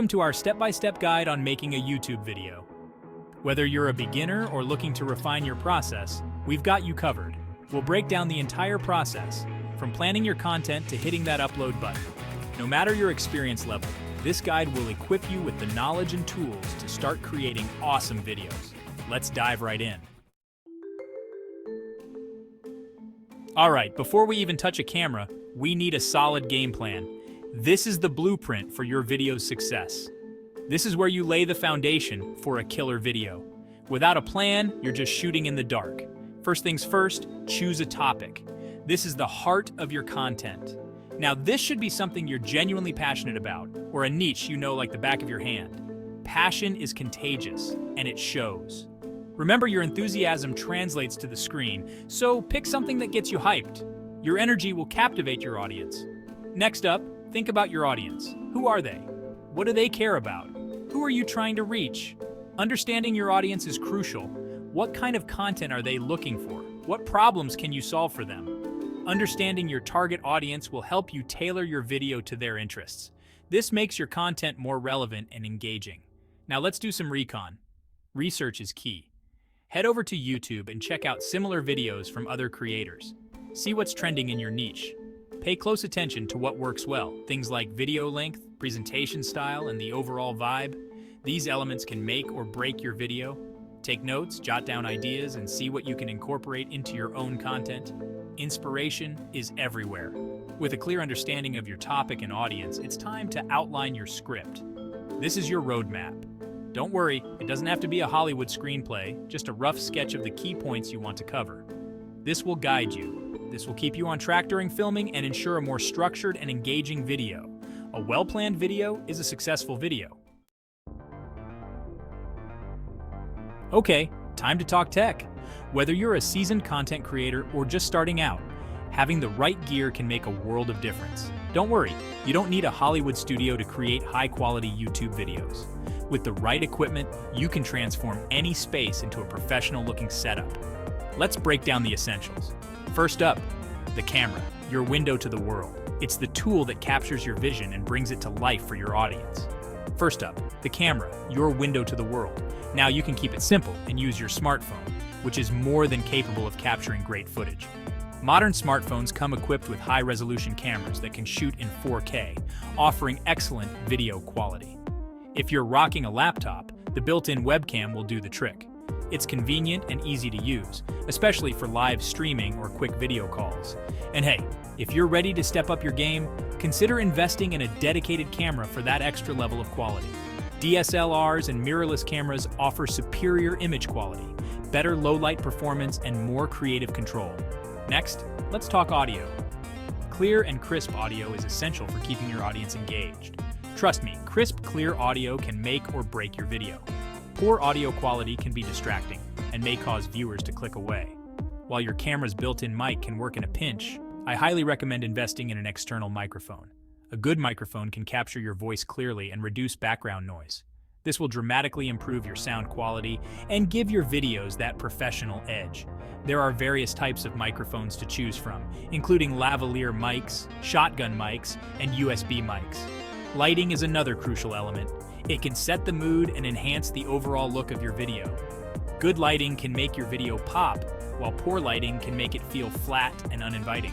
Welcome to our step-by-step guide on making a YouTube video. Whether you're a beginner or looking to refine your process, we've got you covered. We'll break down the entire process, from planning your content to hitting that upload button. No matter your experience level, this guide will equip you with the knowledge and tools to start creating awesome videos. Let's dive right in. Alright, before we even touch a camera, we need a solid game plan. This is the blueprint for your video's success. This is where you lay the foundation for a killer video. Without a plan, you're just shooting in the dark. First things first, choose a topic. This is the heart of your content. Now, this should be something you're genuinely passionate about, or a niche you know like the back of your hand. Passion is contagious, and it shows. Remember, your enthusiasm translates to the screen, so pick something that gets you hyped. Your energy will captivate your audience. Next up, think about your audience. Who are they? What do they care about? Who are you trying to reach? Understanding your audience is crucial. What kind of content are they looking for? What problems can you solve for them? Understanding your target audience will help you tailor your video to their interests. This makes your content more relevant and engaging. Now let's do some recon. Research is key. Head over to YouTube and check out similar videos from other creators. See what's trending in your niche. Pay close attention to what works well, things like video length, presentation style, and the overall vibe. These elements can make or break your video. Take notes, jot down ideas, and see what you can incorporate into your own content. Inspiration is everywhere. With a clear understanding of your topic and audience, it's time to outline your script. This is your roadmap. Don't worry, it doesn't have to be a Hollywood screenplay, just a rough sketch of the key points you want to cover. This will guide you. This will keep you on track during filming and ensure a more structured and engaging video. A well-planned video is a successful video. Okay, time to talk tech. Whether you're a seasoned content creator or just starting out, having the right gear can make a world of difference. Don't worry, you don't need a Hollywood studio to create high-quality YouTube videos. With the right equipment, you can transform any space into a professional-looking setup. Let's break down the essentials. First up, the camera, your window to the world. It's the tool that captures your vision and brings it to life for your audience. First up, the camera, your window to the world. Now you can keep it simple and use your smartphone, which is more than capable of capturing great footage. Modern smartphones come equipped with high-resolution cameras that can shoot in 4K, offering excellent video quality. If you're rocking a laptop, the built-in webcam will do the trick. It's convenient and easy to use, especially for live streaming or quick video calls. And hey, if you're ready to step up your game, consider investing in a dedicated camera for that extra level of quality. DSLRs and mirrorless cameras offer superior image quality, better low-light performance, and more creative control. Next, let's talk audio. Clear and crisp audio is essential for keeping your audience engaged. Trust me, crisp, clear audio can make or break your video. Poor audio quality can be distracting and may cause viewers to click away. While your camera's built-in mic can work in a pinch, I highly recommend investing in an external microphone. A good microphone can capture your voice clearly and reduce background noise. This will dramatically improve your sound quality and give your videos that professional edge. There are various types of microphones to choose from, including lavalier mics, shotgun mics, and USB mics. Lighting is another crucial element. It can set the mood and enhance the overall look of your video. Good lighting can make your video pop, while poor lighting can make it feel flat and uninviting.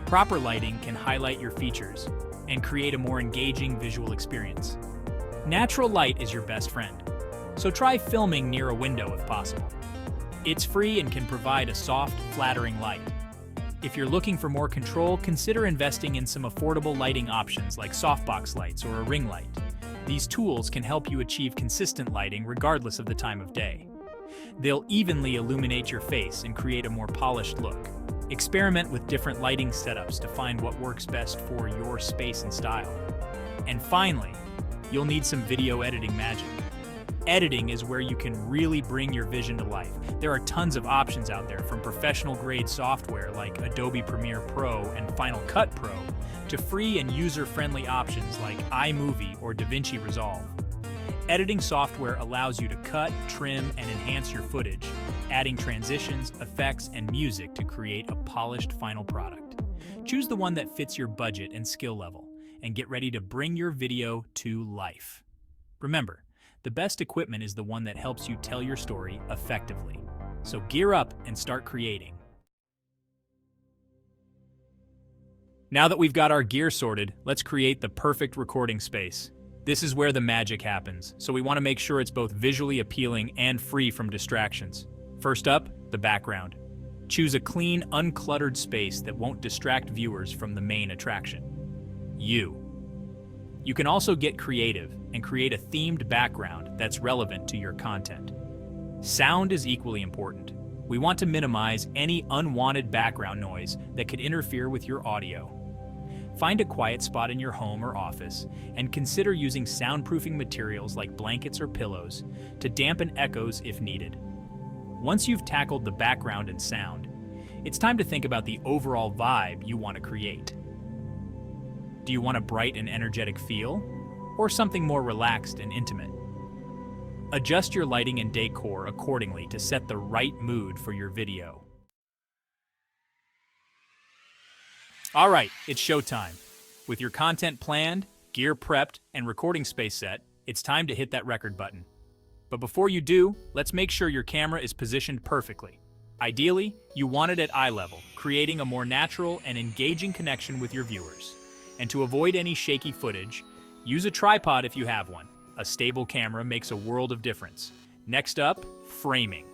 Proper lighting can highlight your features and create a more engaging visual experience. Natural light is your best friend, so try filming near a window if possible. It's free and can provide a soft, flattering light. If you're looking for more control, consider investing in some affordable lighting options like softbox lights or a ring light. These tools can help you achieve consistent lighting regardless of the time of day. They'll evenly illuminate your face and create a more polished look. Experiment with different lighting setups to find what works best for your space and style. And finally, you'll need some video editing magic. Editing is where you can really bring your vision to life. There are tons of options out there, from professional-grade software like Adobe Premiere Pro and Final Cut Pro to free and user-friendly options like iMovie or DaVinci Resolve. Editing software allows you to cut, trim, and enhance your footage, adding transitions, effects, and music to create a polished final product. Choose the one that fits your budget and skill level, and get ready to bring your video to life. Remember, the best equipment is the one that helps you tell your story effectively. So gear up and start creating. Now that we've got our gear sorted, let's create the perfect recording space. This is where the magic happens, so we want to make sure it's both visually appealing and free from distractions. First up, the background. Choose a clean, uncluttered space that won't distract viewers from the main attraction. You. You can also get creative and create a themed background that's relevant to your content. Sound is equally important. We want to minimize any unwanted background noise that could interfere with your audio. Find a quiet spot in your home or office and consider using soundproofing materials like blankets or pillows to dampen echoes if needed. Once you've tackled the background and sound, it's time to think about the overall vibe you want to create. Do you want a bright and energetic feel, or something more relaxed and intimate? Adjust your lighting and decor accordingly to set the right mood for your video. All right, it's showtime. With your content planned, gear prepped, and recording space set, it's time to hit that record button. But before you do, let's make sure your camera is positioned perfectly. Ideally, you want it at eye level, creating a more natural and engaging connection with your viewers. And to avoid any shaky footage, use a tripod if you have one. A stable camera makes a world of difference. Next up, framing.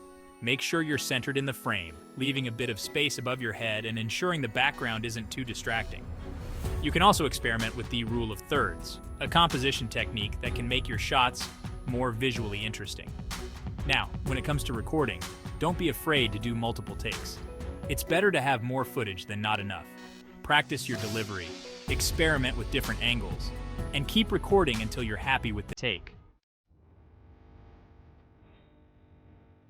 Make sure you're centered in the frame, leaving a bit of space above your head and ensuring the background isn't too distracting. You can also experiment with the rule of thirds, a composition technique that can make your shots more visually interesting. Now, when it comes to recording, don't be afraid to do multiple takes. It's better to have more footage than not enough. Practice your delivery, experiment with different angles, and keep recording until you're happy with the take.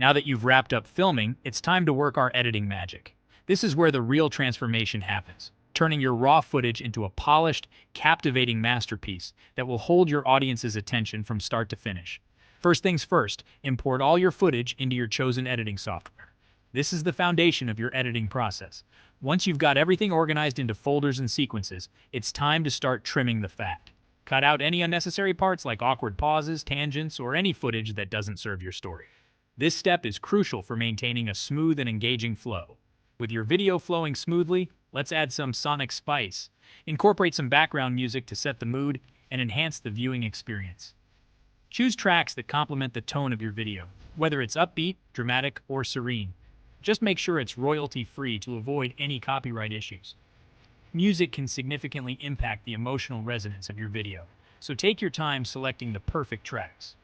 Now that you've wrapped up filming, it's time to work our editing magic. This is where the real transformation happens, turning your raw footage into a polished, captivating masterpiece that will hold your audience's attention from start to finish. First things first, import all your footage into your chosen editing software. This is the foundation of your editing process. Once you've got everything organized into folders and sequences, it's time to start trimming the fat. Cut out any unnecessary parts like awkward pauses, tangents, or any footage that doesn't serve your story. This step is crucial for maintaining a smooth and engaging flow. With your video flowing smoothly, let's add some sonic spice. Incorporate some background music to set the mood and enhance the viewing experience. Choose tracks that complement the tone of your video, whether it's upbeat, dramatic, or serene. Just make sure it's royalty-free to avoid any copyright issues. Music can significantly impact the emotional resonance of your video, so take your time selecting the perfect tracks.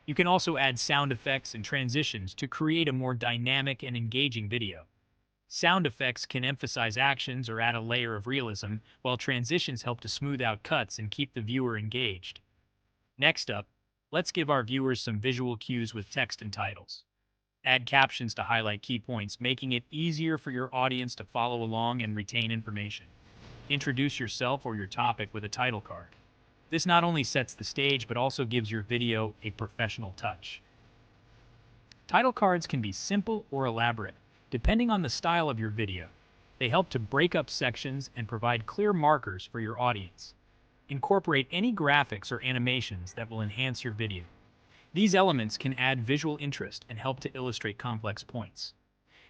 You can also add sound effects and transitions to create a more dynamic and engaging video. Sound effects can emphasize actions or add a layer of realism, while transitions help to smooth out cuts and keep the viewer engaged. Next up, let's give our viewers some visual cues with text and titles. Add captions to highlight key points, making it easier for your audience to follow along and retain information. Introduce yourself or your topic with a title card. This not only sets the stage, but also gives your video a professional touch. Title cards can be simple or elaborate, depending on the style of your video. They help to break up sections and provide clear markers for your audience. Incorporate any graphics or animations that will enhance your video. These elements can add visual interest and help to illustrate complex points.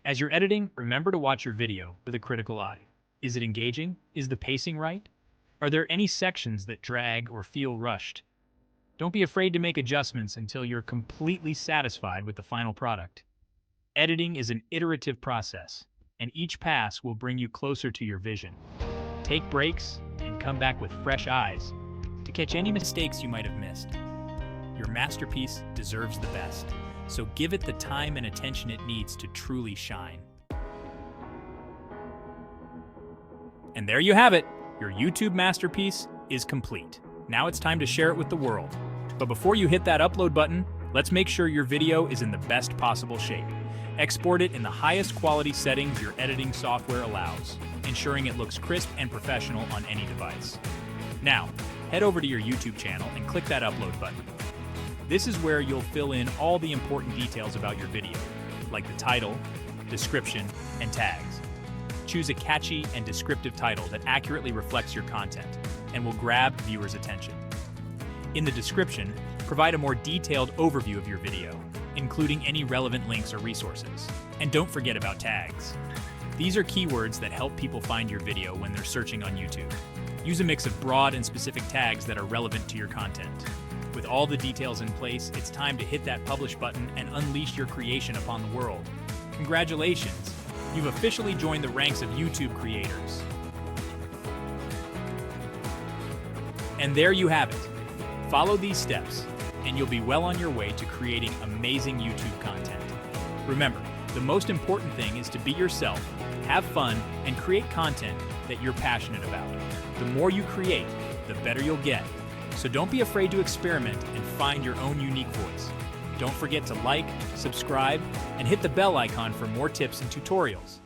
As you're editing, remember to watch your video with a critical eye. Is it engaging? Is the pacing right? Are there any sections that drag or feel rushed? Don't be afraid to make adjustments until you're completely satisfied with the final product. Editing is an iterative process, and each pass will bring you closer to your vision. Take breaks and come back with fresh eyes to catch any mistakes you might have missed. Your masterpiece deserves the best, so give it the time and attention it needs to truly shine. And there you have it. Your YouTube masterpiece is complete. Now it's time to share it with the world. But before you hit that upload button, let's make sure your video is in the best possible shape. Export it in the highest quality settings your editing software allows, ensuring it looks crisp and professional on any device. Now, head over to your YouTube channel and click that upload button. This is where you'll fill in all the important details about your video, like the title, description, and tags. Choose a catchy and descriptive title that accurately reflects your content, and will grab viewers' attention. In the description, provide a more detailed overview of your video, including any relevant links or resources. And don't forget about tags. These are keywords that help people find your video when they're searching on YouTube. Use a mix of broad and specific tags that are relevant to your content. With all the details in place, it's time to hit that publish button and unleash your creation upon the world. Congratulations! You've officially joined the ranks of YouTube creators. And there you have it. Follow these steps, and you'll be well on your way to creating amazing YouTube content. Remember, the most important thing is to be yourself, have fun, and create content that you're passionate about. The more you create, the better you'll get. So don't be afraid to experiment and find your own unique voice. Don't forget to like, subscribe, and hit the bell icon for more tips and tutorials.